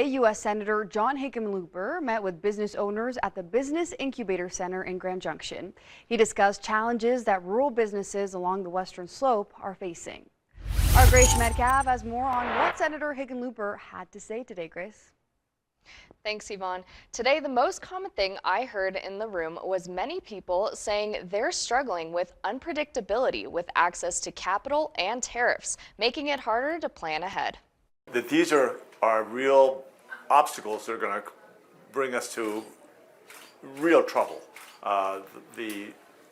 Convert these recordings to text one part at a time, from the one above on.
U.S. Senator John Hickenlooper met with business owners at the Business Incubator Center in Grand Junction. He discussed challenges that rural businesses along the Western Slope are facing. Our Grace Metcalf has more on what Senator Hickenlooper had to say today, Grace. Thanks, Yvonne. Today, the most common thing I heard in the room was many people saying they're struggling with unpredictability with access to capital and tariffs, making it harder to plan ahead. That these are real obstacles that are going to bring us to real trouble. The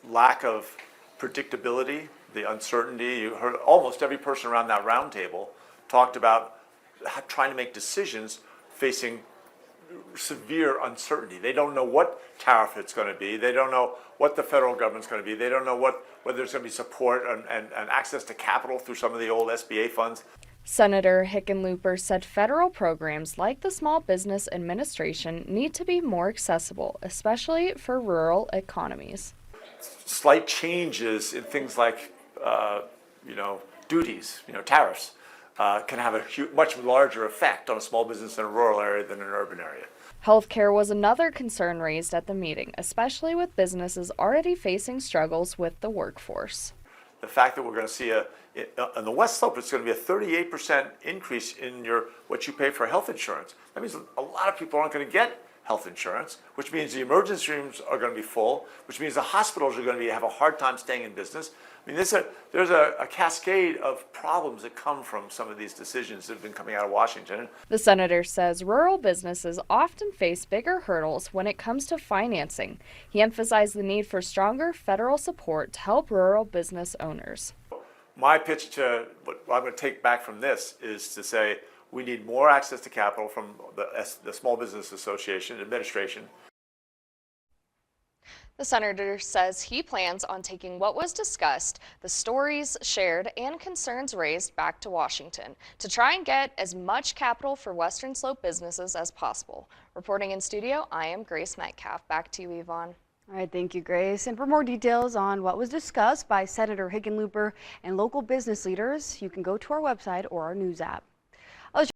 lack of predictability, the uncertainty. You heard almost every person around that round table talked about trying to make decisions facing severe uncertainty. They don't know what tariff it's going to be. They don't know what the federal government's going to be. They don't know whether there's going to be support and access to capital through some of the old SBA funds. Senator Hickenlooper said federal programs like the Small Business Administration need to be more accessible, especially for rural economies. Slight changes in things like, duties, tariffs, can have a much larger effect on a small business in a rural area than in an urban area. Healthcare was another concern raised at the meeting, especially with businesses already facing struggles with the workforce. The fact that we're going to see on the West Slope, it's going to be a 38% increase in what you pay for health insurance. That means a lot of people aren't going to get health insurance, which means the emergency rooms are going to be full, which means the hospitals are going to have a hard time staying in business. I mean, there's a cascade of problems that come from some of these decisions that have been coming out of Washington. The senator says rural businesses often face bigger hurdles when it comes to financing. He emphasized the need for stronger federal support to help rural business owners. My pitch to what I'm going to take back from this is to say we need more access to capital from the Small Business Association administration. The senator says he plans on taking what was discussed, the stories shared, and concerns raised back to Washington to try and get as much capital for Western Slope businesses as possible. Reporting in studio, I am Grace Metcalf. Back to you, Yvonne. All right, thank you, Grace. And for more details on what was discussed by Senator Hickenlooper and local business leaders, you can go to our website or our news app.